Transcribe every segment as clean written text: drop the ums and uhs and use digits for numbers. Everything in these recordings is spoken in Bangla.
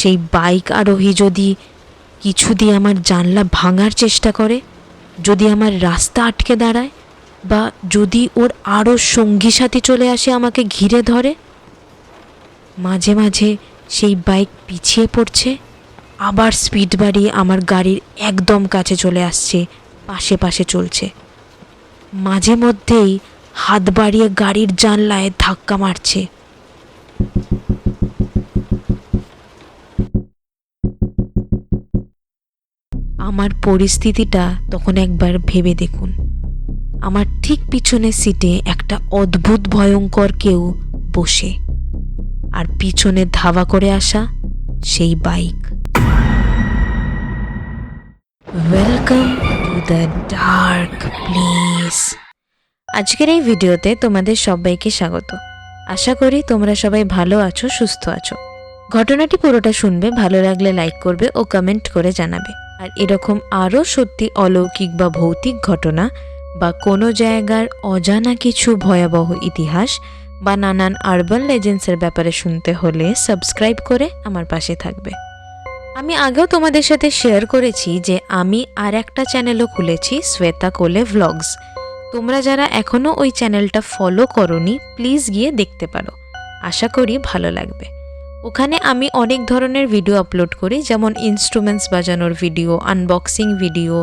সেই বাইক আরোহী যদি কিছু দিয়ে আমার জানলা ভাঙার চেষ্টা করে, যদি আমার রাস্তা আটকে দাঁড়ায়, বা যদি ওর আরও সঙ্গী সাথী চলে আসে আমাকে ঘিরে ধরে। মাঝে মাঝে সেই বাইক পিছিয়ে পড়ছে, আবার স্পিড বাড়িয়ে আমার গাড়ির একদম কাছে চলে আসছে, পাশে পাশে চলছে। মাঝে মধ্যেই হাত বাড়িয়ে গাড়ির জানলায় ধাক্কা মারছে। আমার পরিস্থিতিটা তখন একবার ভেবে দেখুন। আমার ঠিক পিছনের সিটে একটা অদ্ভুত ভয়ঙ্কর কেউ বসে, আর পিছনে ধাওয়া করে আসা সেই bike. Welcome to the dark place. আজকের এই ভিডিওতে তোমাদের সবাইকে স্বাগত। আশা করি তোমরা সবাই ভালো আছো, সুস্থ আছো। ঘটনাটি পুরোটা শুনবে, ভালো লাগলে লাইক করবে ও কমেন্ট করে জানাবে। আর এরকম আরও সত্যি অলৌকিক বা ভৌতিক ঘটনা বা কোনো জায়গার অজানা কিছু ভয়াবহ ইতিহাস বা নানান আরবান লেজেন্ডসের ব্যাপারে শুনতে হলে সাবস্ক্রাইব করে আমার পাশে থাকবে। আমি আগেও তোমাদের সাথে শেয়ার করেছি যে আমি আর একটা চ্যানেলও খুলেছি, শ্বেতা কোলে ভ্লগস। তোমরা যারা এখনও ওই চ্যানেলটা ফলো করোনি, প্লিজ গিয়ে দেখতে পারো, আশা করি ভালো লাগবে। ওখানে আমি অনেক ধরনের ভিডিও আপলোড করি, যেমন ইনস্ট্রুমেন্টস বাজানোর ভিডিও, আনবক্সিং ভিডিও,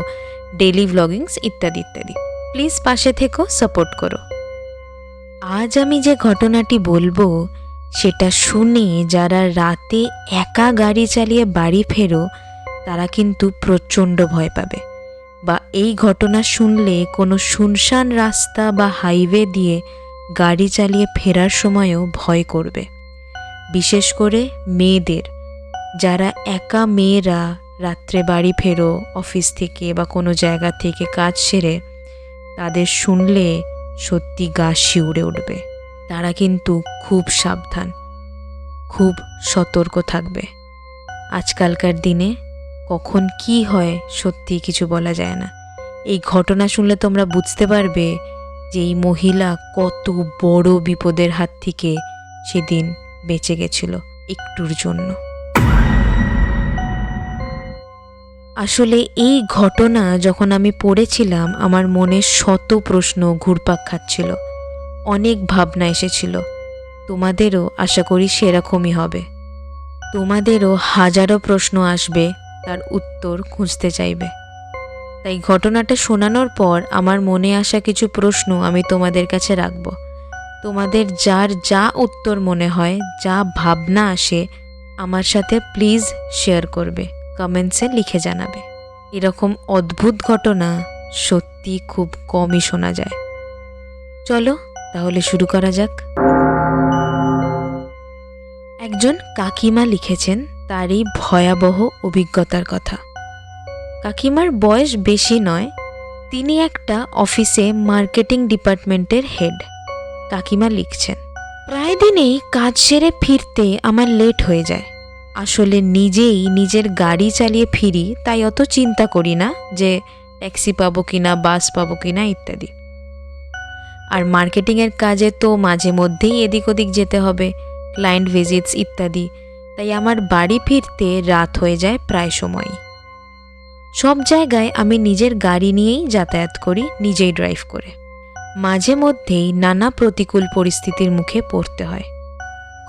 ডেইলি ভ্লগিংস ইত্যাদি ইত্যাদি। প্লিজ পাশে থেকো, সাপোর্ট করো। আজ আমি যে ঘটনাটি বলবো সেটা শুনে যারা রাতে একা গাড়ি চালিয়ে বাড়ি ফেরো তারা কিন্তু প্রচণ্ড ভয় পাবে, বা এই ঘটনা শুনলে কোনো শুনশান রাস্তা বা হাইওয়ে দিয়ে গাড়ি চালিয়ে ফেরার সময়ও ভয় করবে। বিশেষ করে মেয়েদের, যারা একা মেয়েরা রাত্রে বাড়ি ফেরো অফিস থেকে বা কোনো জায়গা থেকে কাজ সেরে, তাদের শুনলে সত্যি গা শিউরে উঠবে। তারা কিন্তু খুব সাবধান, খুব সতর্ক থাকবে। আজকালকার দিনে কখন কি হয় সত্যি কিছু বলা যায় না। এই ঘটনা শুনলে তোমরা বুঝতে পারবে যে এই মহিলা কত বড় বিপদের হাত থেকে সেদিন বেঁচে গেছিল একটুর জন্য। আসলে এই ঘটনা যখন আমি পড়েছিলাম, আমার মনে শত প্রশ্ন ঘুরপাক খাচ্ছিল, অনেক ভাবনা এসেছিল। তোমাদেরও আশা করি সেরকমই হবে। তোমাদেরও হাজারো প্রশ্ন আসবে, তার উত্তর খুঁজতে চাইবে। তাই ঘটনাটা শোনানোর পর আমার মনে আসা কিছু প্রশ্ন আমি তোমাদের কাছে রাখব। তোমাদের যার যা উত্তর মনে হয়, যা ভাবনা আসে, আমার সাথে প্লিজ শেয়ার করবে, কমেন্টসে লিখে জানাবে। এরকম অদ্ভুত ঘটনা সত্যি খুব কমই শোনা যায়। চলো তাহলে শুরু করা যাক। একজন কাকিমা লিখেছেন তার এই ভয়াবহ অভিজ্ঞতার কথা। কাকিমার বয়স বেশি নয়, তিনি একটা অফিসে মার্কেটিং ডিপার্টমেন্টের হেড। কাকিমা লিখছেন, প্রায় দিনেই কাজ সেরে ফিরতে আমার লেট হয়ে যায়। আসলে নিজেই নিজের গাড়ি চালিয়ে ফিরি, তাই অত চিন্তা করি না যে ট্যাক্সি পাবো কিনা, বাস পাবো কিনা ইত্যাদি। আর মার্কেটিংয়ের কাজে তো মাঝে মধ্যেই এদিক ওদিক যেতে হবে, ক্লায়েন্ট ভিজিটস ইত্যাদি, তাই আমার বাড়ি ফিরতে রাত হয়ে যায় প্রায় সময়ই। সব জায়গায় আমি নিজের গাড়ি নিয়েই যাতায়াত করি, নিজেই ড্রাইভ করে। মাঝে মধ্যেই নানা প্রতিকূল পরিস্থিতির মুখে পড়তে হয়।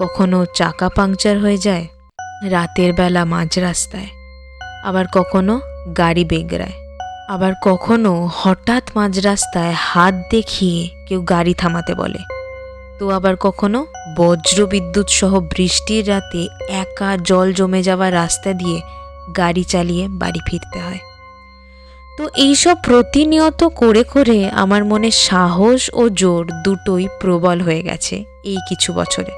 কখনো চাকা পাংচার হয়ে যায় রাতের বেলা মাঝ রাস্তায়, আবার কখনো গাড়ি বেগড়ায়, আবার কখনো হঠাৎ মাঝ রাস্তায় হাত দেখিয়ে কেউ গাড়ি থামাতে বলে, তো আবার কখনো বজ্র বিদ্যুৎ সহ বৃষ্টির রাতে একা জল জমে যাওয়া রাস্তা দিয়ে গাড়ি চালিয়ে বাড়ি ফিরতে হয়। তো এইসব প্রতিনিয়ত করে করে আমার মনে সাহস ও জোর দুটোই প্রবল হয়ে গেছে এই কিছু বছরে।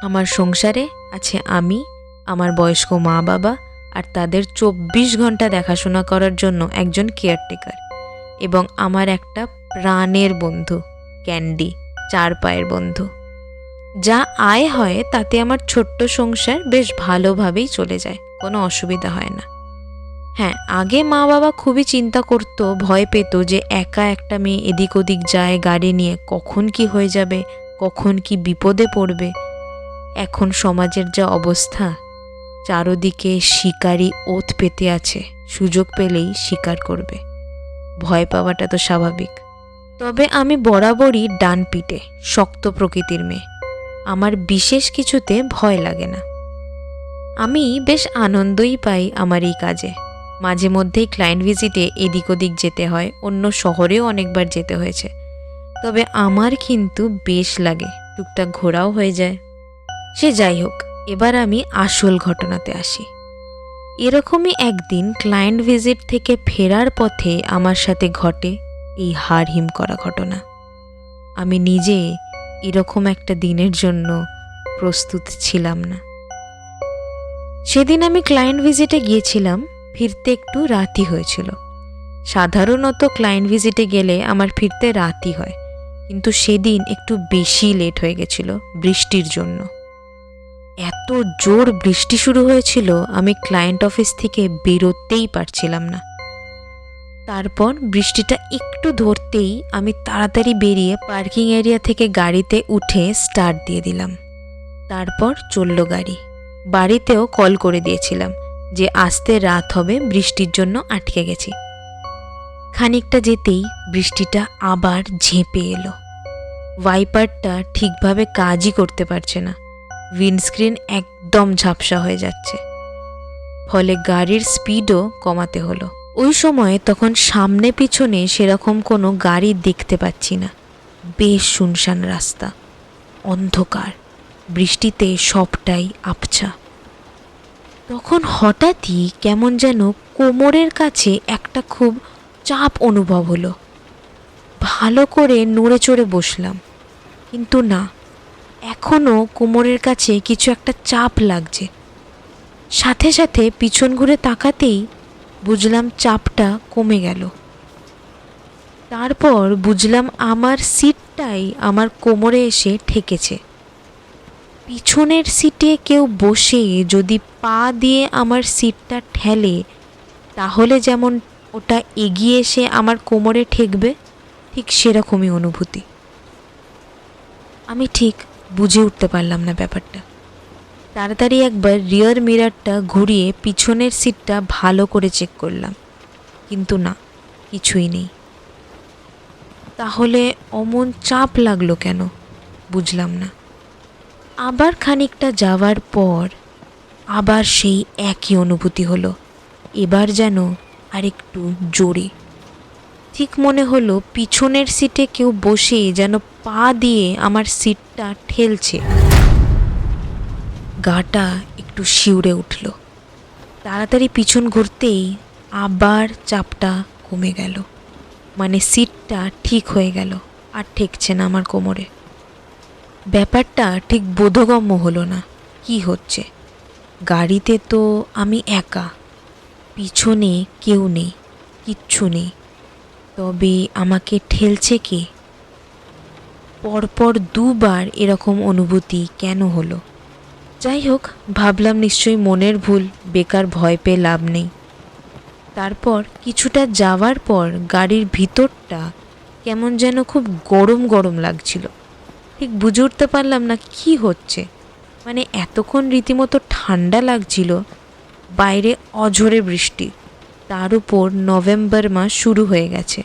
আমার সংসারে আছে আমি, আমার বয়স্ক মা বাবা, আর তাদের 24 ঘন্টা দেখাশোনা করার জন্য একজন কেয়ারটেকার, এবং আমার একটা প্রাণের বন্ধু ক্যান্ডি, 4 পায়ের বন্ধু। যা আয় হয় তাতে আমার ছোট্ট সংসার বেশ ভালোভাবেই চলে যায়, কোনো অসুবিধা হয় না। হ্যাঁ, আগে মা বাবা খুবই চিন্তা করতো, ভয় পেত যে একা একটা মেয়ে এদিক ওদিক যায় গাড়ি নিয়ে, কখন কি হয়ে যাবে, কখন কি বিপদে পড়বে। এখন সমাজের যা অবস্থা, চারদিকে শিকারি ওত পেতে আছে, সুযোগ পেলেই শিকার করবে। ভয় পাওয়াটা তো স্বাভাবিক। তবে আমি বরাবরই ডান পিটে, শক্ত প্রকৃতির মেয়ে। আমার বিশেষ কিছুতে ভয় লাগে না। আমি বেশ আনন্দই পাই আমার এই কাজে। মাঝে মধ্যেই ক্লায়েন্ট ভিজিটে এদিক ওদিক যেতে হয়, অন্য শহরেও অনেকবার যেতে হয়েছে। তবে আমার কিন্তু বেশ লাগে, টুকটাক ঘোরাও হয়ে যায়। সে যাই হোক, এবার আমি আসল ঘটনাতে আসি। এরকমই একদিন ক্লায়েন্ট ভিজিট থেকে ফেরার পথে আমার সাথে ঘটে এই হাড় হিম করা ঘটনা। আমি নিজে এরকম একটা দিনের জন্য প্রস্তুত ছিলাম না। সেদিন আমি ক্লায়েন্ট ভিজিটে গিয়েছিলাম, ফিরতে একটু রাতই হয়েছিল। সাধারণত ক্লায়েন্ট ভিজিটে গেলে আমার ফিরতে রাতই হয়, কিন্তু সেদিন একটু বেশি লেট হয়ে গেছিল বৃষ্টির জন্য। এত জোর বৃষ্টি শুরু হয়েছিল, আমি ক্লায়েন্ট অফিস থেকে বেরোতেই পারছিলাম না। তারপর বৃষ্টিটা একটু ধরতেই আমি তাড়াতাড়ি বেরিয়ে পার্কিং এরিয়া থেকে গাড়িতে উঠে স্টার্ট দিয়ে দিলাম। তারপর চলল গাড়ি। বাড়িতেও কল করে দিয়েছিলাম যে আসতে রাত হবে, বৃষ্টির জন্য আটকে গেছি। খানিকটা যেতেই বৃষ্টিটা আবার ঝেঁপে এলো। ওয়াইপারটা ঠিকভাবে কাজই করতে পারছে না, উইন্ডস্ক্রিন একদম ঝাপসা হয়ে যাচ্ছে, ফলে গাড়ির স্পিডও কমাতে হলো। ওই সময়ে তখন সামনে পিছনে সেরকম কোনো গাড়ি দেখতে পাচ্ছি না। বেশ শুনশান রাস্তা, অন্ধকার, বৃষ্টিতে সবটাই আবছা। তখন হঠাৎই কেমন যেন কোমরের কাছে একটা খুব চাপ অনুভব হলো। ভালো করে নড়ে চড়ে বসলাম, কিন্তু না, এখনও কোমরের কাছে কিছু একটা চাপ লাগছে। সাথে সাথে পিছন ঘুরে তাকাতেই বুঝলাম চাপটা কমে গেল। তারপর বুঝলাম আমার সিটটাই আমার কোমরে এসে ঠেকেছে। পিছনের সিটে কেউ বসে যদি পা দিয়ে আমার সিটটা ঠেলে, তাহলে যেমন ওটা এগিয়ে এসে আমার কোমরে ঠেকবে, ঠিক সেরকমই অনুভূতি। আমি ঠিক বুঝে উঠতে পারলাম না ব্যাপারটা। তাড়াতাড়ি একবার রিয়ার মিররটা ঘুরিয়ে পিছনের সিটটা ভালো করে চেক করলাম, কিন্তু না, কিছুই নেই। তাহলে অমন চাপ লাগলো কেন, বুঝলাম না। আবার খানিকটা যাওয়ার পর আবার সেই একই অনুভূতি হলো, এবার যেন আরেকটু জোরে। ঠিক মনে হলো পিছনের সিটে কেউ বসে যেন পা দিয়ে আমার সিটটা ঠেলছে। গাটা একটু শিউরে উঠল। তাড়াতাড়ি পিছন ঘুরতেই আবার চাপটা কমে গেল, মানে সিটটা ঠিক হয়ে গেল, আর ঠেকছে না আমার কোমরে। ব্যাপারটা ঠিক বোধগম্য হলো না, কি হচ্ছে। গাড়িতে তো আমি একা, পিছনে কেউ নেই, কিচ্ছু নেই, তবে আমাকে ঠেলছে কে? পরপর দুবার এরকম অনুভূতি কেন হলো? যাই হোক, ভাবলাম নিশ্চয়ই মনের ভুল, বেকার ভয় পেয়ে লাভ নেই। তারপর কিছুটা যাওয়ার পর গাড়ির ভিতরটা কেমন যেন খুব গরম গরম লাগছিল। ঠিক বুঝে উঠতে পারলাম না কি হচ্ছে। মানে এতক্ষণ রীতিমতো ঠান্ডা লাগছিল, বাইরে অঝোরে বৃষ্টি, তার উপর নভেম্বর মাস শুরু হয়ে গেছে।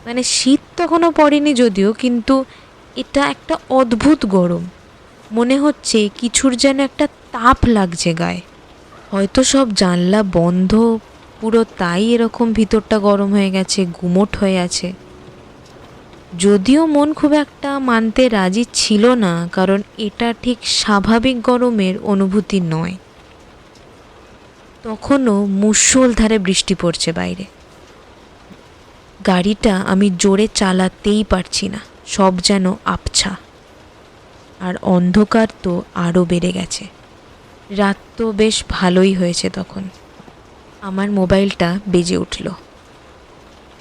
মানে শীত তখনও পড়েনি যদিও, কিন্তু এটা একটা অদ্ভুত গরম। মনে হচ্ছে কিছুর যেন একটা তাপ লাগছে গায়ে। হয়তো সব জানলা বন্ধ, পুরো তাই এরকম ভিতরটা গরম হয়ে গেছে, গুমোট হয়ে আছে। যদিও মন খুব একটা মানতে রাজি ছিল না, কারণ এটা ঠিক স্বাভাবিক গরমের অনুভূতি নয়। তখনও মুষলধারে বৃষ্টি পড়ছে বাইরে। গাড়িটা আমি জোরে চালাতেই পারছি না, সব যেন আবছা। আর অন্ধকার তো আরও বেড়ে গেছে। রাত তো বেশ ভালোই হয়েছে তখন। আমার মোবাইলটা বেজে উঠল।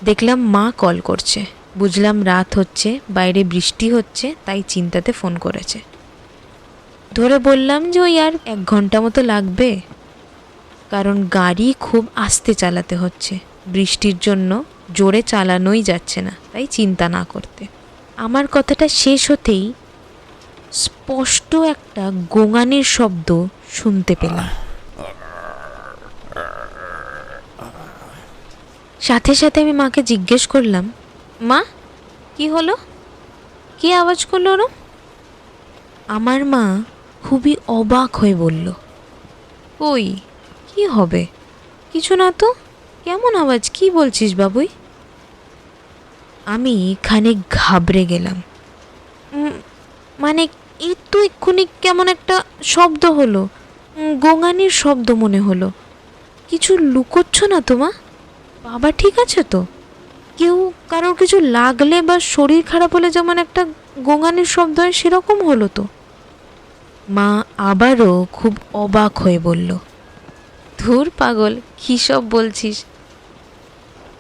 দেখলাম মা কল করছে। বুঝলাম রাত হচ্ছে, বাইরে বৃষ্টি হচ্ছে, তাই চিন্তাতে ফোন করেছে। ধরে বললাম যে ওই আর 1 ঘন্টা মতো লাগবে, কারণ গাড়ি খুব আস্তে চালাতে হচ্ছে, বৃষ্টির জন্য জোরে চালানোই যাচ্ছে না, তাই চিন্তা না করতে। আমার কথাটা শেষ হতেই স্পষ্ট একটা গোঙানির শব্দ শুনতে পেলাম। সাথে সাথে আমি মাকে জিজ্ঞেস করলাম, মা কি হলো, কে আওয়াজ করলো ওরম? আমার মা খুবই অবাক হয়ে বলল, ওই কি হবে, কিছু না তো, কেমন আওয়াজ, কি বলছিস বাবুই? আমি খানিক ঘাবড়ে গেলাম। মানে এই তো এক্ষুনি কেমন একটা শব্দ হলো, গোঙানির শব্দ মনে হলো। কিছু লুকোচ্ছ না তো মা? বাবা ঠিক আছে তো? কেউ কারোর কিছু লাগলে বা শরীর খারাপ হলে যেমন একটা গোঙানির শব্দ হয় সেরকম হলো তো। মা আবারও খুব অবাক হয়ে বলল, ধুর পাগল, কী সব বলছিস?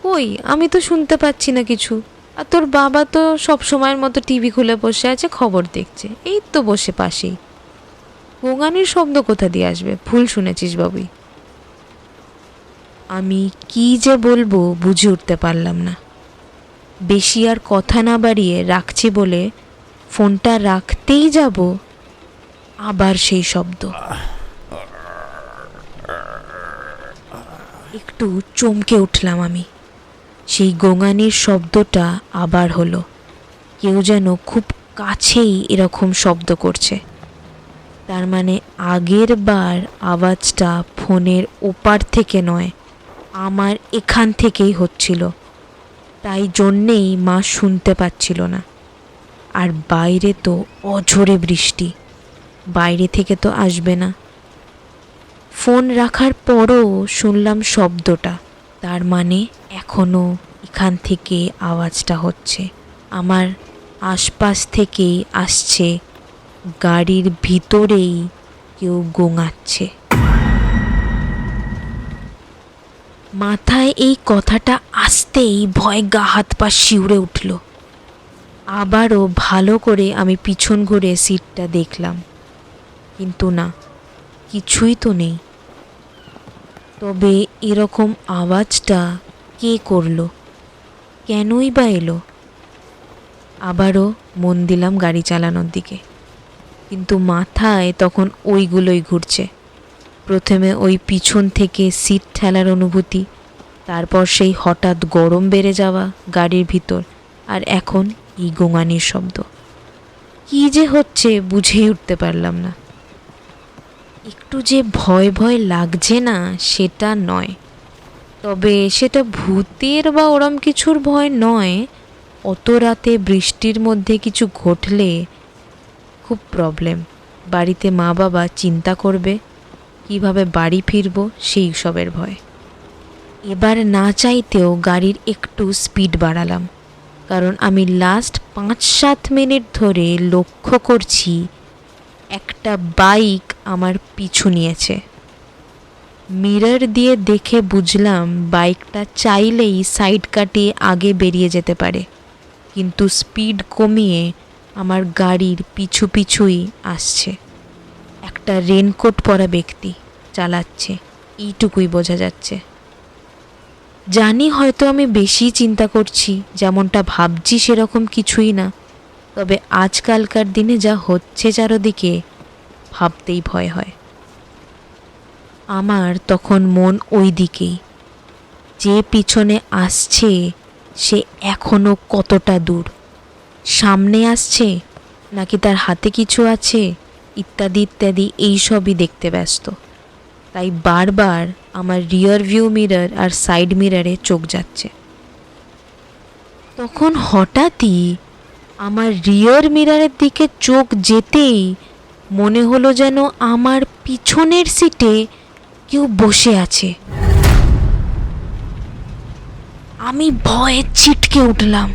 কই, আমি তো শুনতে পাচ্ছি না কিছু। আর তোর বাবা তো সব সময়ের মতো টিভি খুলে বসে আছে, খবর দেখছে, এই তো বসে পাশেই। গোঙানির শব্দ কোথা দিয়ে আসবে? ভুল শুনেছিস বাবুই। আমি কি যে বলবো বুঝে উঠতে পারলাম না। বেশি আর কথা না বাড়িয়ে রাখছি বলে ফোনটা রাখতেই যাব, আবার সেই শব্দ। একটু চমকে উঠলাম আমি। সেই গোঙানির শব্দটা আবার হলো। কেউ যেন খুব কাছেই এরকম শব্দ করছে। তার মানে আগের বার আওয়াজটা ফোনের ওপার থেকে নয়, আমার এখান থেকেই হচ্ছিল। তাই জন্যেই মা শুনতে পাচ্ছিল না। আর বাইরে তো অঝোরে বৃষ্টি, বাইরে থেকে তো আসবে না। ফোন রাখার পরও শুনলাম শব্দটা, তার মানে এখনও এখান থেকে আওয়াজটা হচ্ছে, আমার আশপাশ থেকেই আসছে, গাড়ির ভিতরেই কেউ গোঙাচ্ছে। মাথায় এই কথাটা আসতেই ভয় গা হাত পা শিউরে উঠল। আবারও ভালো করে আমি পিছন ঘুরে সিটটা দেখলাম, কিন্তু না, কিছুই তো নেই। তবে এরকম আওয়াজটা কে করলো, কেনই বা এলো? আবারও মন দিলাম গাড়ি চালানোর দিকে, কিন্তু মাথায় তখন ওইগুলোই ঘুরছে। প্রথমে ওই পিছন থেকে সিট ঠেলার অনুভূতি, তারপর সেই হঠাৎ গরম বেড়ে যাওয়া গাড়ির ভিতর, আর এখন এই গোঙানির শব্দ। কী যে হচ্ছে বুঝেই উঠতে পারলাম না। একটু যে ভয় ভয় লাগছে না সেটা নয়, তবে সেটা ভূতের বা ওরম কিছুর ভয় নয়। অত রাতে বৃষ্টির মধ্যে কিছু ঘটলে খুব প্রবলেম। বাড়িতে মা বাবা চিন্তা করবে, কিভাবে বাড়ি ফিরবো সেই সবের ভয়। এবার না চাইতেও গাড়ির একটু স্পিড বাড়ালাম, কারণ আমি লাস্ট 5-7 মিনিট ধরে লক্ষ্য করছি একটা বাইক আমার পিছু নিয়েছে। মিরর দিয়ে দেখে বুঝলাম বাইকটা চাইলেই সাইড কাটিয়ে আগে বেরিয়ে যেতে পারে, কিন্তু স্পিড কমিয়ে আমার গাড়ির পিছু পিছুই আসছে। একটা রেনকোট পরা ব্যক্তি চালাচ্ছে, এইটুকুই বোঝা যাচ্ছে। জানি হয়তো আমি বেশি চিন্তা করছি, যেমনটা ভাবছি সেরকম কিছুই না, তবে আজকালকার দিনে যা হচ্ছে চারদিকে, ভাবতেই ভয় হয়। আমার তখন মন ওই দিকেই, যে পিছনে আসছে সে এখনো কতটা দূর, সামনে আসছে নাকি তার হাতে কিছু আছে, ইত্যাদি ইত্যাদি এইসবই দেখতে ব্যস্ত। তাই বারবার আমার রিয়ার ভিউ মিরর আর সাইড মিররে চোখ যাচ্ছে। তখন হঠাৎই আমার রিয়ার মিররের দিকে চোখ যেতেই মনে হলো যেন আমার পিছনের সিটে কেউ বসে আছে। আমি ভয়ে ছিটকে উঠলাম,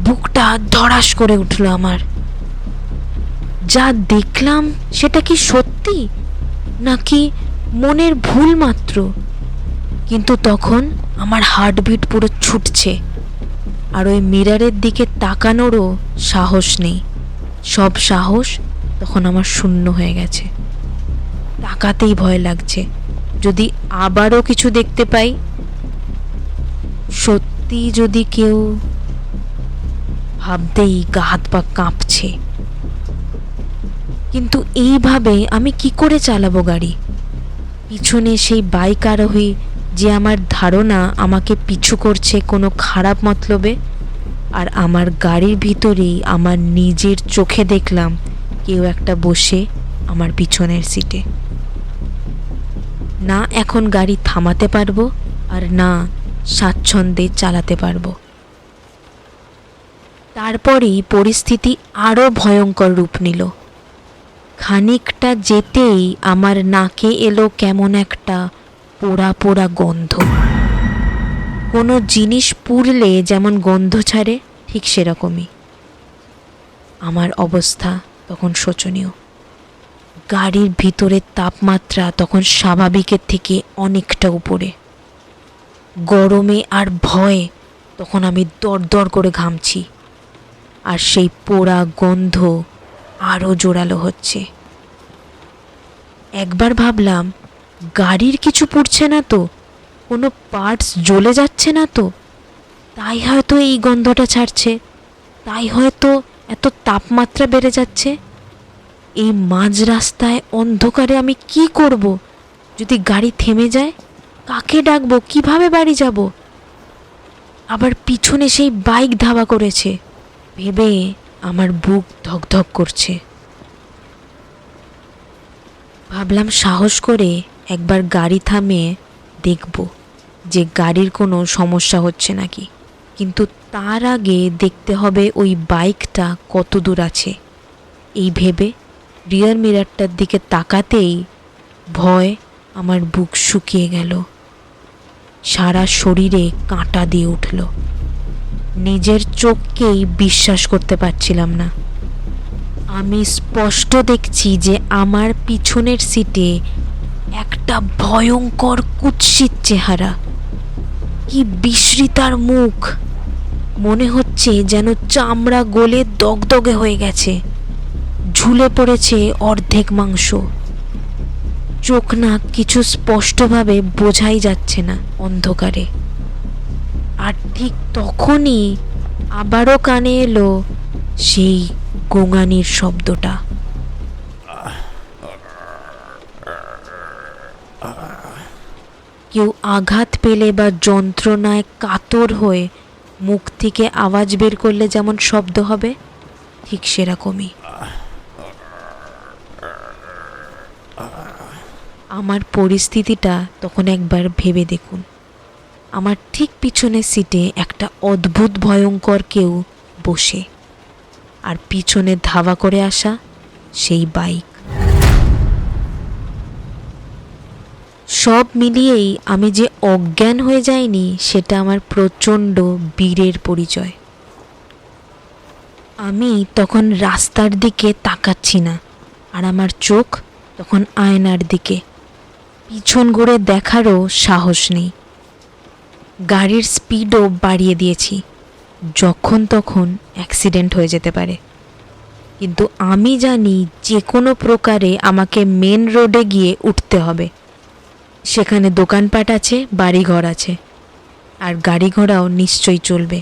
বুকটা ধড়াস করে উঠল আমার। যা দেখলাম সেটা কি সত্যি নাকি মনের ভুল মাত্র? কিন্তু তখন আমার হার্টবিট পুরো ছুটছে, আর ওই মিররের দিকে তাকানোরও সাহস নেই। সব সাহস তখন আমার শূন্য হয়ে গেছে। তাকাতেই ভয় লাগছে, যদি আবারও কিছু দেখতে পাই, সত্যি যদি কেউ, ভাবতেই গা হাত পা কাঁপছে। কিন্তু এইভাবে আমি কি করে চালাবো গাড়ি? পিছনে সেই বাইক আরোহী যে আমার ধারণা আমাকে পিছু করছে কোনো খারাপ মতলবে, আর আমার গাড়ির ভিতরেই আমার নিজের চোখে দেখলাম কেউ একটা বসে আমার পিছনের সিটে। না এখন গাড়ি থামাতে পারবো, আর না স্বাচ্ছন্দ্যে চালাতে পারবো। তারপরেই পরিস্থিতি আরও ভয়ঙ্কর রূপ নিল। খানিকটা যেতেই আমার নাকে এলো কেমন একটা পোড়া পোড়া গন্ধ। কোনো জিনিস পুড়লে যেমন গন্ধ ছাড়ে, ঠিক সেরকমই। আমার অবস্থা তখন শোচনীয়। গাড়ির ভিতরের তাপমাত্রা তখন স্বাভাবিকের থেকে অনেকটা উপরে। গরমে আর ভয়ে তখন আমি দরদর করে ঘামছি, আর সেই পোড়া গন্ধ আরও জোরালো হচ্ছে। একবার ভাবলাম, গাড়ির কিছু পুড়ছে না তো, কোনো পার্টস জ্বলে যাচ্ছে না তো, তাই হয়তো এই গন্ধটা ছাড়ছে, তাই হয়তো এত তাপমাত্রা বেড়ে যাচ্ছে। এই মাঝ রাস্তায় অন্ধকারে আমি কি করব? যদি গাড়ি থেমে যায়, কাকে ডাকবো, কিভাবে বাড়ি যাব? আবার পিছনে সেই বাইক ধাওয়া করেছে ভেবে আমার বুক ধকধক করছে। ভাবলাম সাহস করে একবার গাড়ি থামিয়ে দেখব যে গাড়ির কোনো সমস্যা হচ্ছে নাকি, কিন্তু তার আগে দেখতে হবে ওই বাইকটা কত দূর আছে। এই ভেবে রিয়ার মিরারটার দিকে তাকাতেই ভয় আমার বুক শুকিয়ে গেল, সারা শরীরে কাঁটা দিয়ে উঠল। নিজের চোখকেই বিশ্বাস করতে পারছিলাম না। আমি স্পষ্ট দেখছি যে আমার পিছনের সিটে একটা ভয়ঙ্কর কুৎসিত চেহারা। কি বিশ্রীতার মুখ! মনে হচ্ছে যেন চামড়া গলে দগদগে হয়ে গেছে, ঝুলে পড়েছে অর্ধেক মাংস। চোখ নাক কিছু স্পষ্টভাবে বোঝাই যাচ্ছে না অন্ধকারে। আর ঠিক তখনই আবারও কানে এলো সেই গোঙানির শব্দটা। কেউ আঘাত পেলে বা যন্ত্রণায় কাতর হয়ে মুখ থেকে আওয়াজ বের করলে যেমন শব্দ হবে, ঠিক সেরকমই। আমার পরিস্থিতিটা তখন একবার ভেবে দেখুন। আমার ঠিক পিছনের সিটে একটা অদ্ভুত ভয়ঙ্কর কেউ বসে, আর পিছনে ধাওয়া করে আসা সেই বাইক। সব মিলিয়েই আমি যে অজ্ঞান হয়ে যাইনি সেটা আমার প্রচণ্ড বীরের পরিচয়। আমি তখন রাস্তার দিকে তাকাচ্ছি না, আর আমার চোখ তখন আয়নার দিকে। পিছন ঘুরে দেখারও সাহস নেই। গাড়ির স্পিডও বাড়িয়ে দিয়েছি, যখন তখন অ্যাক্সিডেন্ট হয়ে যেতে পারে। কিন্তু আমি জানি যে কোনো প্রকারে আমাকে মেন রোডে গিয়ে উঠতে হবে। সেখানে দোকানপাট আছে, বাড়িঘর আছে, আর গাড়ি ঘোড়াও নিশ্চয়ই চলবে।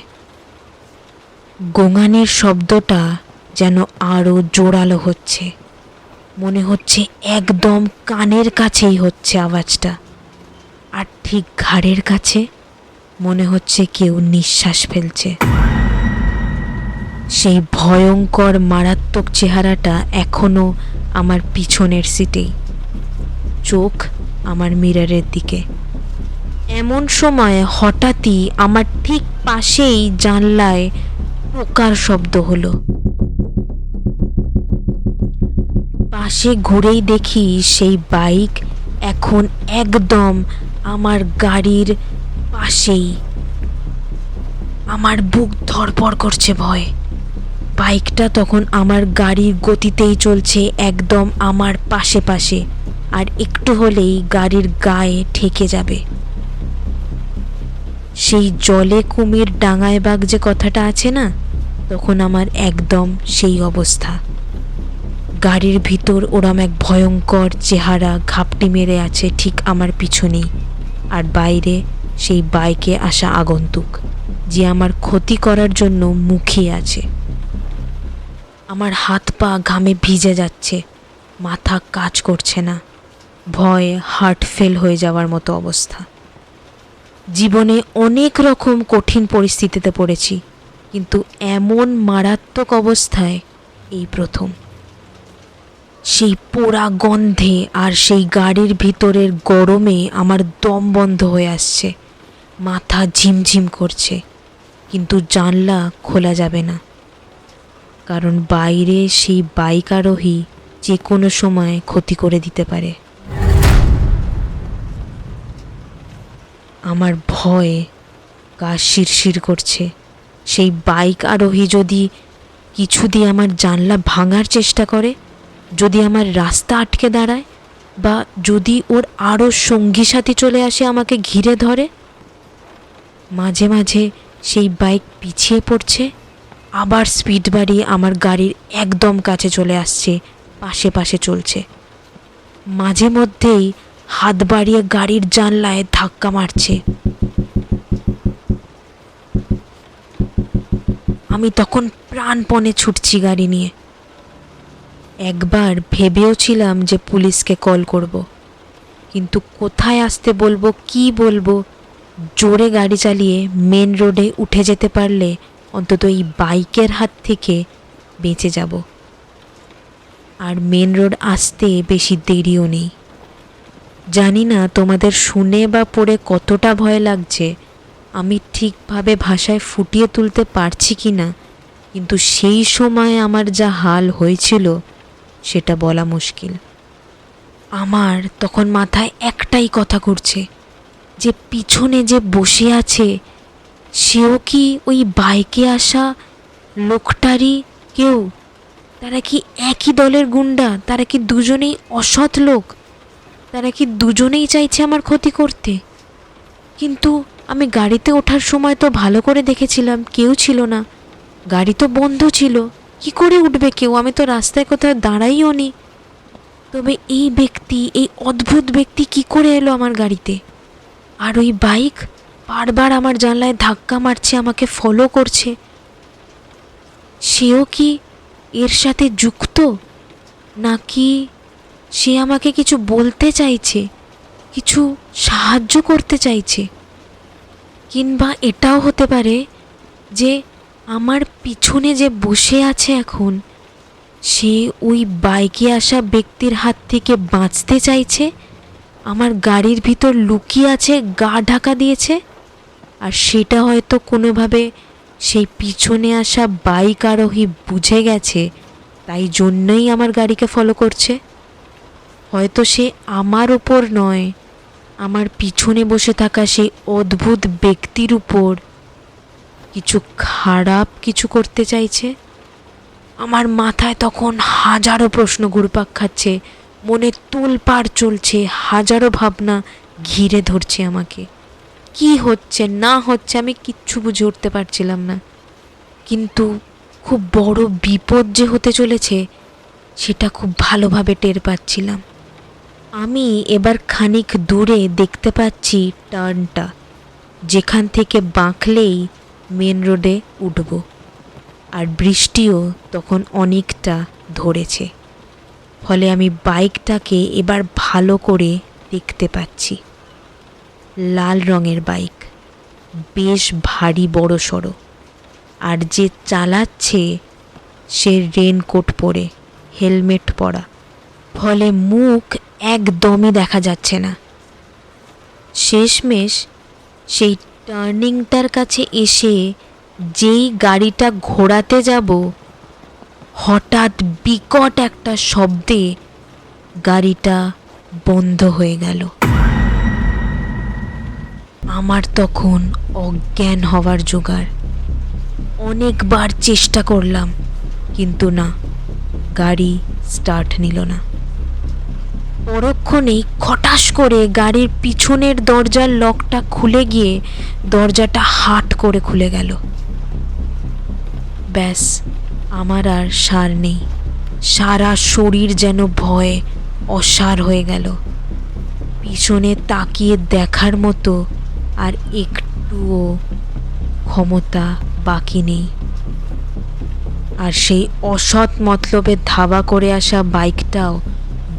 গোঙানির শব্দটা যেন আরও জোরালো হচ্ছে, মনে হচ্ছে একদম কানের কাছেই হচ্ছে আওয়াজটা, আর ঠিক ঘাড়ের কাছে মনে হচ্ছে কেউ নিঃশ্বাস ফেলছে। সেই ভয়ঙ্কর মারাত্মক চেহারাটা এখনো আমার পিছনের সিটেই, চোখ আমার মিররের দিকে। এমন সময় হঠাৎই আমার ঠিক পাশেই জানলায় পোকার শব্দ হলো। পাশে ঘুরেই দেখি সেই বাইক এখন একদম আমার গাড়ির পাশেই। আমার বুক ধড়ফড় করছে ভয়ে। বাইকটা তখন আমার গাড়ির গতিতেই চলছে একদম আমার পাশে পাশে, আর একটু হলেই গাড়ির গায়ে ঠেকে যাবে। সেই জলে কুমির ডাঙায় বাঘ যে কথাটা আছে না, তখন আমার একদম সেই অবস্থা। গাড়ির ভিতর ওরম এক ভয়ঙ্কর চেহারা ঘাপটি মেরে আছে ঠিক আমার পিছনেই, আর বাইরে সেই বাইকে আসা আগন্তুক যে আমার ক্ষতি করার জন্য মুখিয়ে আছে। আমার হাত পা ঘামে ভিজে যাচ্ছে, মাথা কাজ করছে না, ভয়ে হার্ট ফেল হয়ে যাওয়ার মতো অবস্থা। জীবনে অনেক রকম কঠিন পরিস্থিতিতে পড়েছি, কিন্তু এমন মারাত্মক অবস্থায় এই প্রথম। সেই পোড়া গন্ধে আর সেই গাড়ির ভিতরের গরমে আমার দম বন্ধ হয়ে আসছে, মাথা ঝিমঝিম করছে, কিন্তু জানলা খোলা যাবে না, কারণ বাইরে সেই বাইক আরোহী যে কোনো সময় ক্ষতি করে দিতে পারে। আমার ভয়ে গা শিরশির করছে। সেই বাইক আরোহী যদি কিছু দিয়ে আমার জানলা ভাঙার চেষ্টা করে, যদি আমার রাস্তা আটকে দাঁড়ায়, বা যদি ওর আরও সঙ্গী সাথী চলে আসে আমাকে ঘিরে ধরে। মাঝে মাঝে সেই বাইক পিছিয়ে পড়ছে, আবার স্পিড বাড়িয়ে আমার গাড়ির একদম কাছে চলে আসছে, পাশে পাশে চলছে। মাঝে মধ্যেই হাত বাড়িয়ে গাড়ির জানলায় ধাক্কা মারছে। আমি তখন প্রাণপণে ছুটছি গাড়ি নিয়ে। একবার ভেবেও ছিলাম যে পুলিশকে কল করব, কিন্তু কোথায় আসতে বলবো, কি বলবো। জোরে গাড়ি চালিয়ে মেন রোডে উঠে যেতে পারলে অন্তত এই বাইকের হাত থেকে বেঁচে যাব। আর মেন রোড আসতে বেশি দেরিও নেই। জানি না তোমাদের শুনে বা পড়ে কতটা ভয় লাগছে, আমি ঠিকভাবে ভাষায় ফুটিয়ে তুলতে পারছি কি না, কিন্তু সেই সময় আমার যা হাল হয়েছিল সেটা বলা মুশকিল। আমার তখন মাথায় একটাই কথা ঘুরছে, যে পিছনে যে বসে আছে সেও কি ওই বাইকে আসা লোকটারই কেউ? তারা কি একই দলের গুন্ডা? তারা কি দুজনেই অসৎ লোক? তারা কি দুজনেই চাইছে আমার ক্ষতি করতে? কিন্তু আমি গাড়িতে ওঠার সময় তো ভালো করে দেখেছিলাম, কেউ ছিল না, গাড়ি তো বন্ধ ছিল। কি করে উঠবে কেউ? আমি তো রাস্তায় কোথাও দাঁড়াইও নি। তবে এই ব্যক্তি, এই অদ্ভুত ব্যক্তি কি করে এলো আমার গাড়িতে? আর ওই বাইক বারবার আমার জানলায় ধাক্কা মারছে, আমাকে ফলো করছে। সেও কি এর সাথে যুক্ত, নাকি সে আমাকে কিছু বলতে চাইছে, কিছু সাহায্য করতে চাইছে? কিংবা এটাও হতে পারে যে আমার পিছনে যে বসে আছে এখন, সে ওই বাইকে আসা ব্যক্তির হাত থেকে বাঁচতে চাইছে, আমার গাড়ির ভিতর লুকিয়ে আছে, গা ঢাকা দিয়েছে, আর সেটা হয়তো কোনোভাবে সেই পিছনে আসা বাইক আরোহী বুঝে গেছে, তাই জন্যই আমার গাড়িকে ফলো করছে। হয়তো সে আমার উপর নয়, আমার পিছনে বসে থাকা সেই অদ্ভুত ব্যক্তির উপর কিছু খারাপ কিছু করতে চাইছে। আমার মাথায় তখন হাজারো প্রশ্ন ঘুরপাক খাচ্ছে, মনে তোলপাড় চলছে, হাজারো ভাবনা ঘিরে ধরছে আমাকে। কি হচ্ছে না হচ্ছে আমি কিচ্ছু বুঝে উঠতে পারছিলাম না, কিন্তু খুব বড় বিপদ যে হতে চলেছে সেটা খুব ভালোভাবে টের পাচ্ছিলাম। আমি এবার খানিক দূরে দেখতে পাচ্ছি টার্নটা, যেখান থেকে বাঁকলেই মেন রোডে উঠব। আর বৃষ্টিও তখন অনেকটা ধরেছে, ফলে আমি বাইকটাকে এবার ভালো করে দেখতে পাচ্ছি। লাল রঙের বাইক, বেশ ভারী বড় সড়ো, আর যে চালাচ্ছে সে রেনকোট পরে, হেলমেট পরা, ফলে মুখ একদমই দেখা যাচ্ছে না। শেষমেশ সেই টার্নিংটার কাছে এসে যেই গাড়িটা ঘোরাতে যাব, হঠাৎ বিকট একটা শব্দে গাড়িটা বন্ধ হয়ে গেল। আমার তখন অজ্ঞান হওয়ার জোগাড়। অনেকবার চেষ্টা করলাম, কিন্তু না, গাড়ি স্টার্ট নিল না। পরক্ষণেই খটাস করে গাড়ির পিছনের দরজার লকটা খুলে গিয়ে দরজাটা হাট করে খুলে গেল। ব্যাস, আমার আর সার নেই। সারা শরীর যেন ভয়ে অসাড় হয়ে গেল। পিছনে তাকিয়ে দেখার মতো আর একটুও ক্ষমতা বাকি নেই। আর সেই অসৎ মতলবে ধাবা করে আসা বাইকটাও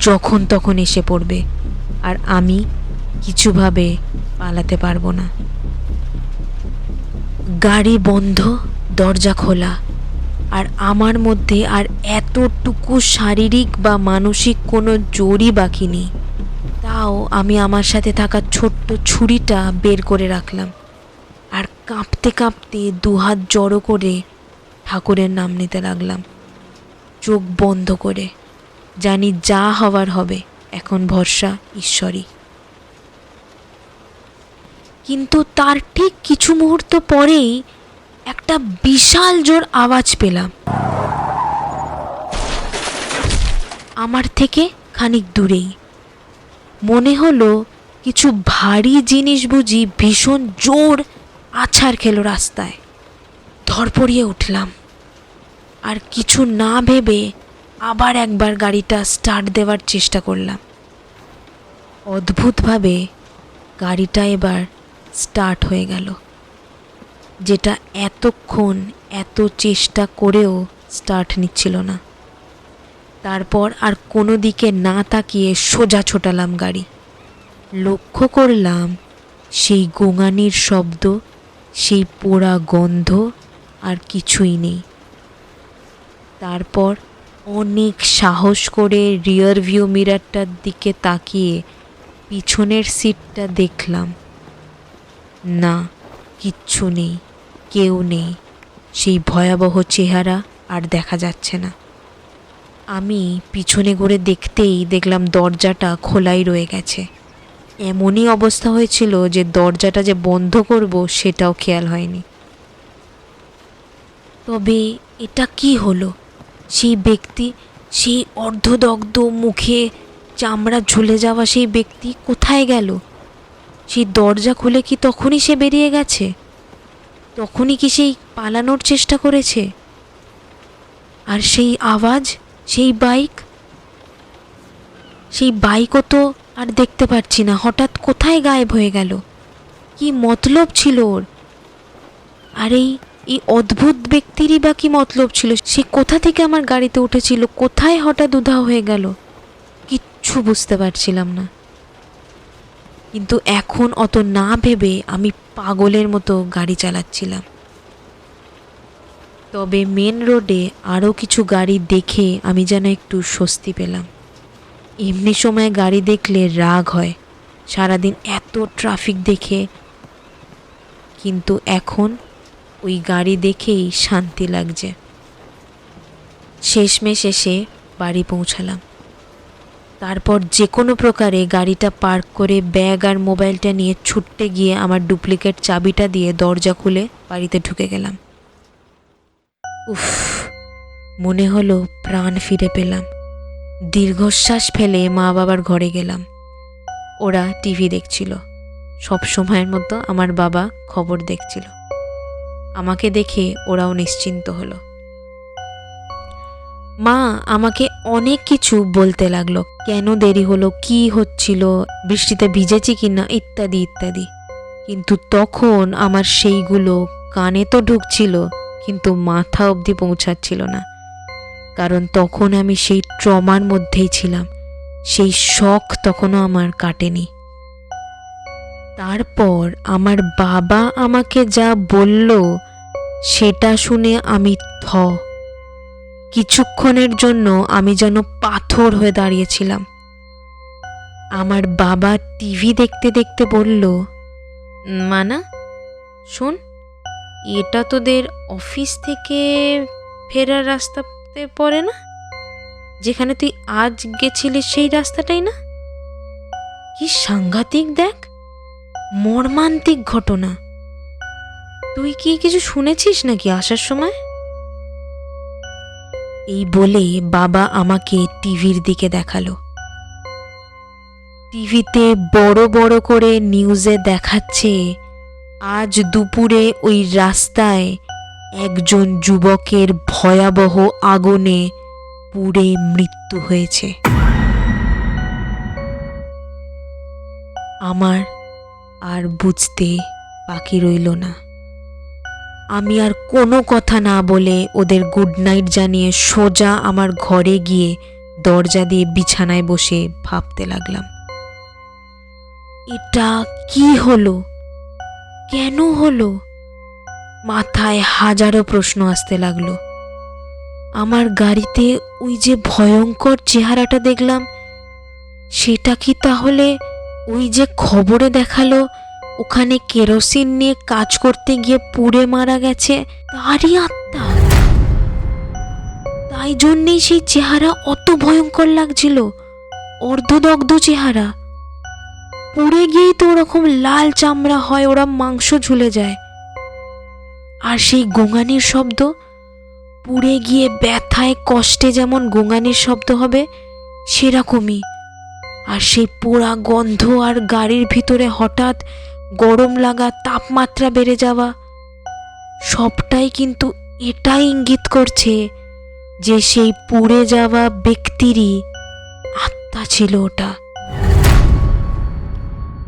যখন তখন এসে পড়বে, আর আমি কিছুভাবে পালাতে পারবো না। গাড়ি বন্ধ, দরজা খোলা, আর আমার মধ্যে আর এতটুকু শারীরিক বা মানসিক কোনো জোরই বাকি নেই। তাও আমি আমার সাথে থাকা ছোট্ট ছুরিটা বের করে রাখলাম, আর কাঁপতে কাঁপতে দুহাত জড়ো করে ঠাকুরের নাম নিতে লাগলাম, চোখ বন্ধ করে। জানি যা হওয়ার হবে, এখন ভরসা ঈশ্বরই। কিন্তু তার ঠিক কিছু মুহূর্ত পরেই একটা বিশাল জোর আওয়াজ পেলাম, আমার থেকে খানিক দূরেই। মনে হলো কিছু ভারী জিনিস বুঝি ভীষণ জোর আছাড় খেলো রাস্তায়। ধরপড়িয়ে উঠলাম, আর কিছু না ভেবে আবার একবার গাড়িটা স্টার্ট দেওয়ার চেষ্টা করলাম। অদ্ভুতভাবে গাড়িটা এবার স্টার্ট হয়ে গেল, যেটা এতক্ষণ এত চেষ্টা করেও স্টার্ট নিচ্ছিল না। তারপর আর কোনো দিকে না তাকিয়ে সোজা ছোটালাম গাড়ি। লক্ষ্য করলাম সেই গোঙানির শব্দ, সেই পোড়া গন্ধ আর কিছুই নেই। তারপর অনেক সাহস করে রিয়ার ভিউ মিরারটার দিকে তাকিয়ে পিছনের সিটটা দেখলাম। না, কিচ্ছু নেই, কেউ নেই। সেই ভয়াবহ চেহারা আর দেখা যাচ্ছে না। আমি পিছনে ঘুরে দেখতেই দেখলাম দরজাটা খোলাই রয়ে গেছে। এমনই অবস্থা হয়েছিল যে দরজাটা যে বন্ধ করব সেটাও খেয়াল হয়নি। তবে এটা কি হলো? সেই ব্যক্তি, সেই অর্ধদগ্ধ মুখে চামড়া ঝুলে যাওয়া সেই ব্যক্তি কোথায় গেল? সেই দরজা খুলে কি তখনই সে বেরিয়ে গেছে? তখনই কি সেই পালানোর চেষ্টা করেছে? আর সেই আওয়াজ, সেই বাইকও তো আর দেখতে পাচ্ছি না, হঠাৎ কোথায় গায়েব হয়ে গেল? কি মতলব ছিল ওর? আর এই অদ্ভুত ব্যক্তিরই বা কি মতলব ছিল? সে কোথা থেকে আমার গাড়িতে উঠেছিল, কোথায় হঠাৎ উধাও হয়ে গেল? কিচ্ছু বুঝতে পারছিলাম না। কিন্তু এখন অত না ভেবে আমি পাগলের মতো গাড়ি চালাচ্ছিলাম। তবে মেন রোডে আরও কিছু গাড়ি দেখে আমি যেন একটু স্বস্তি পেলাম। এমনি সময় গাড়ি দেখলে রাগ হয়, সারাদিন এত ট্রাফিক দেখে। কিন্তু এখন ওই গাড়ি দেখেই শান্তি লাগছে। শেষমেশ এসে বাড়ি পৌঁছালাম। তারপর যে কোনো প্রকারে গাড়িটা পার্ক করে ব্যাগ আর মোবাইলটা নিয়ে ছুটতে গিয়ে আমার ডুপ্লিকেট চাবিটা দিয়ে দরজা খুলে বাড়িতে ঢুকে গেলাম। উফ, মনে হলো প্রাণ ফিরে পেলাম। দীর্ঘশ্বাস ফেলে মা বাবার ঘরে গেলাম। ওরা টিভি দেখছিল। সব সময়ের মতো আমার বাবা খবর দেখছিল। আমাকে দেখে ওরাও নিশ্চিন্ত হলো। মা আমাকে অনেক কিছু বলতে লাগলো, কেন দেরি হলো, কি হচ্ছিল, বৃষ্টিতে ভিজেছি কিনা, ইত্যাদি ইত্যাদি। কিন্তু তখন আমার সেইগুলো কানে তো ঢুকছিল, কিন্তু মাথা অবধি পৌঁছাচ্ছিল না। কারণ তখন আমি সেই ট্রমার মধ্যেই ছিলাম, সেই শখ তখনও আমার কাটেনি। তারপর আমার বাবা আমাকে যা বলল সেটা শুনে আমি কিছুক্ষণের জন্য আমি যেন পাথর হয়ে দাঁড়িয়েছিলাম। আমার বাবা টিভি দেখতে দেখতে বলল, মানা শোন, এটা তোদের অফিস থেকে ফেরার রাস্তাতে পড়ে না? যেখানে তুই আজ গেছিলিস সেই রাস্তাটাই না? কি সাংঘাতিক, দেখ, মর্মান্তিক ঘটনা। তুই কি কিছু শুনেছিস নাকি আসার সময়? এই বলে বাবা আমাকে টিভির দিকে দেখালো। টিভিতে বড় বড় করে নিউজে দেখাচ্ছে আজ দুপুরে ওই রাস্তায় একজন যুবকের ভয়াবহ আগুনে পুড়ে মৃত্যু হয়েছে। আমার আর বুঝতে বাকি রইল না। আমি আর কোনো কথা না বলে ওদের গুড নাইট জানিয়ে সোজা আমার ঘরে গিয়ে দরজা দিয়ে বিছানায় বসে ভাবতে লাগলাম, এটা কি হলো, কেন হলো? মাথায় হাজারো প্রশ্ন আসতে লাগলো। আমার গাড়িতে ওই যে ভয়ঙ্কর চেহারাটা দেখলাম, সেটা কি তাহলে ওই যে খবরে দেখালো ওখানে কেরোসিন নিয়ে কাজ করতে গিয়ে পুড়ে মারা গেছে তারই আত্মা? তাই জন্যেই সেই চেহারা অত ভয়ঙ্কর লাগছিল, অর্ধদগ্ধ চেহারা। পুড়ে গিয়েই তো ওরকম লাল চামড়া হয়, ওরা মাংস ঝুলে যায়। আর সেই গোঙানির শব্দ, পুড়ে গিয়ে ব্যথায় কষ্টে যেমন গোঙানির শব্দ হবে সেরকমই। আর সেই পোড়া গন্ধ, আর গাড়ির ভিতরে হঠাৎ গরম লাগা, তাপমাত্রা বেড়ে যাওয়া, সবটাই কিন্তু এটাই ইঙ্গিত করছে যে সেই পুড়ে যাওয়া ব্যক্তিরই আত্মা ছিল ওটা।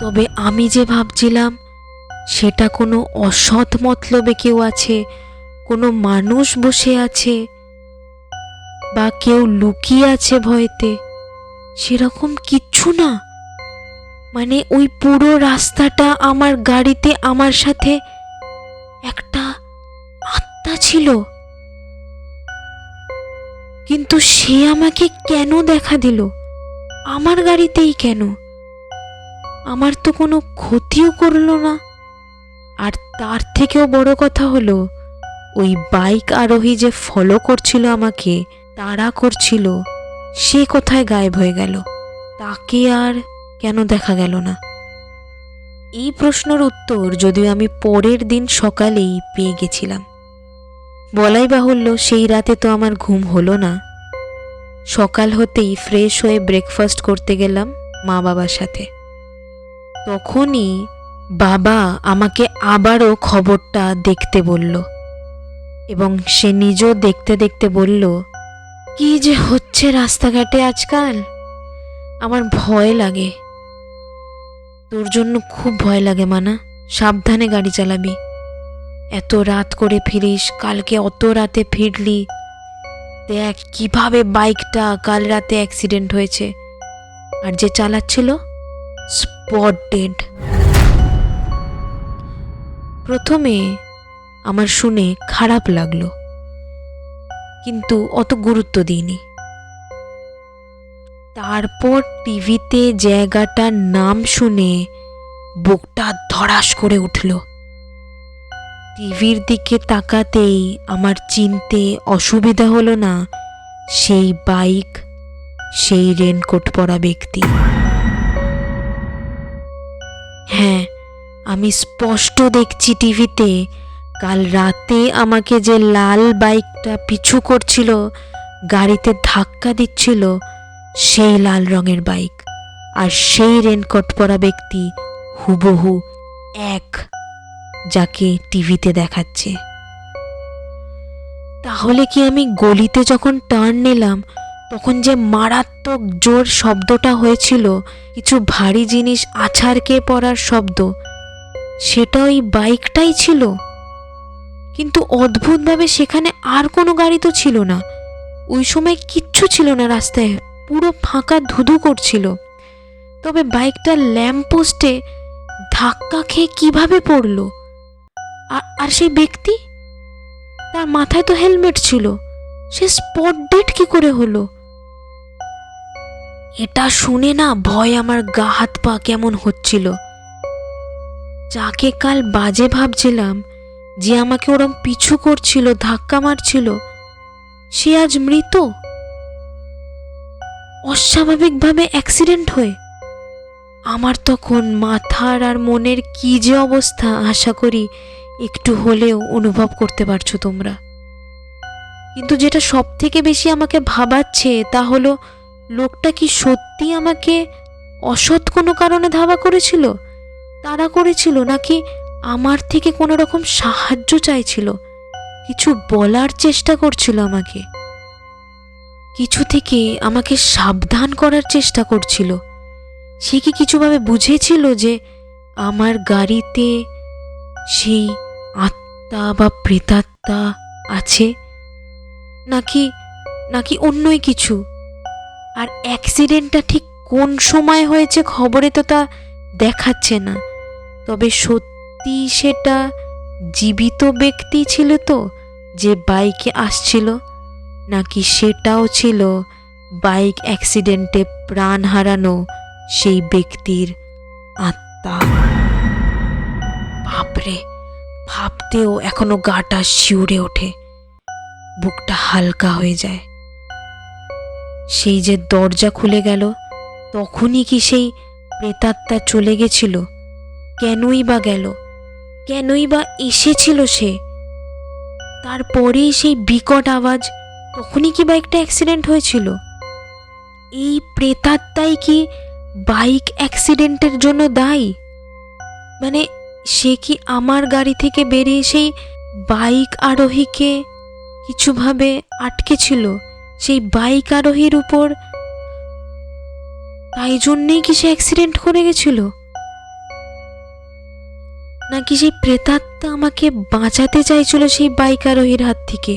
তবে আমি যে ভাবছিলাম সেটা কোনো অসৎ মতলবে কেউ আছে, কোনো মানুষ বসে আছে, বা কেউ লুকিয়ে আছে ভয়েতে, সেরকম কিচ্ছু না। মানে ওই পুরো রাস্তাটা আমার গাড়িতে আমার সাথে একটা আত্মা ছিল। কিন্তু সে আমাকে কেন দেখা দিল? আমার গাড়িতেই কেন? আমার তো কোনো ক্ষতিও করলো না। আর তার থেকেও বড় কথা হলো, ওই বাইক আরোহী যে ফলো করছিল আমাকে, তাড়া করছিল, সে কোথায় গায়েব হয়ে গেল? তাকে আর কেন দেখা গেল না? এই প্রশ্নের উত্তর যদিও আমি পরের দিন সকালেই পেয়ে গেছিলাম। বলাই বাহুল্য, সেই রাতে তো আমার ঘুম হলো না। সকাল হতেই ফ্রেশ হয়ে ব্রেকফাস্ট করতে গেলাম মা বাবার সাথে। তখনই বাবা আমাকে আবারও খবরটা দেখতে বলল, এবং সে নিজেও দেখতে দেখতে বলল, কি যে হচ্ছে রাস্তাঘাটে আজকাল, আমার ভয় লাগে। তোর জন্য খুব ভয় লাগে মানা, সাবধানে গাড়ি চালাবি। এত রাত করে ফিরিস, কালকে অত রাতে ফিরলি, দেখ কিভাবে বাইকটা কাল রাতে অ্যাক্সিডেন্ট হয়েছে, আর যে চালাচ্ছিল স্পট ডেড। প্রথমে আমার শুনে খারাপ লাগলো, কিন্তু অত গুরুত্ব দিইনি। তারপর টিভিতে জায়গাটার নাম শুনে বুকটা ধড়াস করে উঠল। টিভির দিকে তাকাতেই আমার চিনতে অসুবিধা হলো না সেই বাইক, সেই রেনকোট পরা ব্যক্তি। হ্যাঁ, আমি স্পষ্ট দেখছি টিভিতে কাল রাতে আমাকে যে লাল বাইকটা পিছু করছিল, গাড়িতে ধাক্কা দিচ্ছিল, সেই লাল রঙের বাইক আর সেই রেনকোট পরা ব্যক্তি হুবহু এক, যাকে টিভিতে দেখাচ্ছে। তাহলে কি আমি গলিতে যখন টার্ন নিলাম তখন যে মারাত্মক জোর শব্দটা হয়েছিল, কিছু ভারী জিনিস আছাড়কে পড়ার শব্দ, সেটা ওই বাইকটাই ছিল? কিন্তু অদ্ভুতভাবে সেখানে আর কোনো গাড়ি তো ছিল না। ওই সময় কিচ্ছু ছিল না রাস্তায়, পুরো ফাঁকা, ধুধু করছিল। তবে বাইকটা ল্যাম্পপোস্টে ধাক্কা খেয়ে কিভাবে পড়লো? আর সেই ব্যক্তি, তার মাথায় তো হেলমেট ছিল, সে স্পট ডেড কি করে হলো? এটা শুনে না ভয় আমার গা হাত পা কেমন হচ্ছিল। যাকে কাল বাজে ভাবছিলাম, যে আমাকে ওরম পিছু করছিল, ধাক্কা মারছিল, সে আজ মৃত, অস্বাভাবিকভাবে অ্যাক্সিডেন্ট হয়ে। আমার তখন মাথার আর মনের কি যে অবস্থা, আশা করি একটু হলেও অনুভব করতে পারছো তোমরা। কিন্তু যেটা সব থেকে বেশি আমাকে ভাবাচ্ছে তা হলো, লোকটা কি সত্যি আমাকে অসৎ কোনো কারণে ধাওয়া করেছিল, তাড়া করেছিল, নাকি আমার থেকে কোনো রকম সাহায্য চাইছিল, কিছু বলার চেষ্টা করছিল আমাকে, কিছু থেকে আমাকে সাবধান করার চেষ্টা করছিল? সে কি কিছুভাবে বুঝেছিল যে আমার গাড়িতে সেই আত্মা বা প্রেতাত্মা আছে, নাকি নাকি অন্যই কিছু? আর অ্যাক্সিডেন্টটা ঠিক কোন সময় হয়েছে খবরে তো তা দেখাচ্ছে না। তবে সত্যি সেটা জীবিত ব্যক্তি ছিল তো যে বাইকে আসছিল, নাকি সেটাও ছিল বাইক অ্যাক্সিডেন্টে প্রাণ হারানো সেই ব্যক্তির আত্মা? বাপরে, ভাবতেও এখনো গাটা শিউরে ওঠে, বুকটা হালকা হয়ে যায়। সেই যে দরজা খুলে গেল, তখনই কি সেই প্রেতাত্মা চলে গেছিল? কেনই বা গেল? কেনই বা এসেছিল সে? তারপরেই সেই বিকট আওয়াজ, তখনই কি বাইকটা অ্যাক্সিডেন্ট হয়েছিল? এই প্রেতাত্মাই কি বাইক অ্যাক্সিডেন্টের জন্য দায়ী? মানে সে কি আমার গাড়ি থেকে বেরিয়ে সেই বাইক আরোহীকে কিছুভাবে আটকে ছিল সেই বাইক আরোহীর উপর, তাই জন্যেই কি সে অ্যাক্সিডেন্ট করে গেছিল? নাকি সেই প্রেতাত্মা আমাকে বাঁচাতে চাইছিল সেই বাইক আরোহীর হাত থেকে?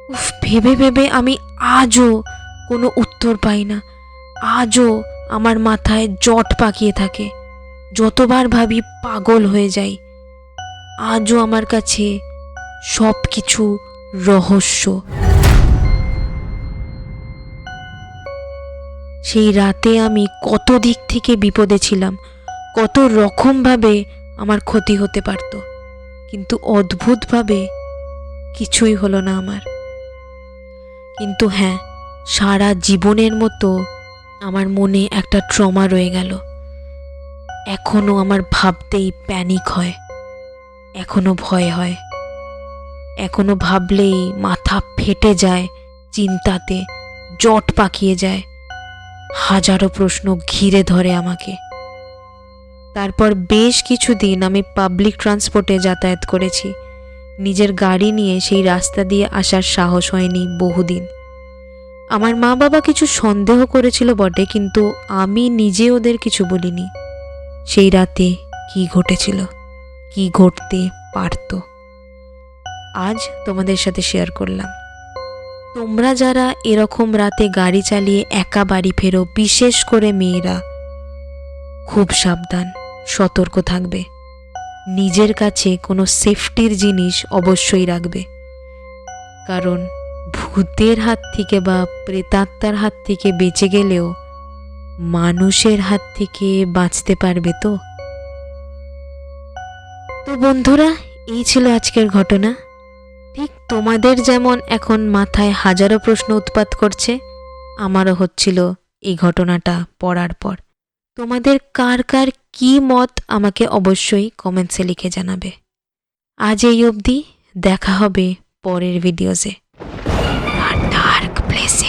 উফ, ভেবে ভেবে আমি আজও কোনো উত্তর পাই না। আজও আমার মাথায় জট পাকিয়ে থাকে, যতবার ভাবি পাগল হয়ে যাই। আজও আমার কাছে সব কিছু রহস্য। সেই রাতে আমি কত দিক থেকে বিপদে ছিলাম, কত রকমভাবে আমার ক্ষতি হতে পারত, কিন্তু অদ্ভুতভাবে কিছুই হলো না আমার। কিন্তু হ্যাঁ, সারা জীবনের মতো আমার মনে একটা ট্রমা রয়ে গেল। এখনো আমার ভাবতেই প্যানিক হয়, এখনো ভয় হয়, এখনো ভাবলেই মাথা ফেটে যায়, চিন্তাতে জট পাকিয়ে যায়, হাজারো প্রশ্ন ঘিরে ধরে আমাকে। তারপর বেশ কিছুদিন আমি পাবলিক ট্রান্সপোর্টে যাতায়াত করেছি। নিজের গাড়ি নিয়ে সেই রাস্তা দিয়ে আসার সাহস হয়নি বহুদিন। আমার মা বাবা কিছু সন্দেহ করেছিল বটে, কিন্তু আমি নিজে ওদের কিছু বলিনি। সেই রাতে কি ঘটেছিল, কি ঘটতে পারত, আজ তোমাদের সাথে শেয়ার করলাম। তোমরা যারা এরকম রাতে গাড়ি চালিয়ে একা বাড়ি ফেরো, বিশেষ করে মেয়েরা, খুব সাবধান, সতর্ক থাকবে। নিজের কাছে কোনো সেফটির জিনিস অবশ্যই রাখবে, কারণ ভূতের হাত থেকে বা প্রেতাত্মার হাত থেকে বেঁচে গেলেও মানুষের হাত থেকে বাঁচতে পারবে তো? তো বন্ধুরা, এই ছিল আজকের ঘটনা। ঠিক তোমাদের যেমন এখন মাথায় হাজারো প্রশ্ন উৎপাত করছে, আমারও হচ্ছিল এই ঘটনাটা পড়ার পর। তোমাদের কার কার কী মত আমাকে অবশ্যই কমেন্টসে লিখে জানাবে। আজ এই অবধি, দেখা হবে পরের ভিডিওতে ডার্ক প্লেসে।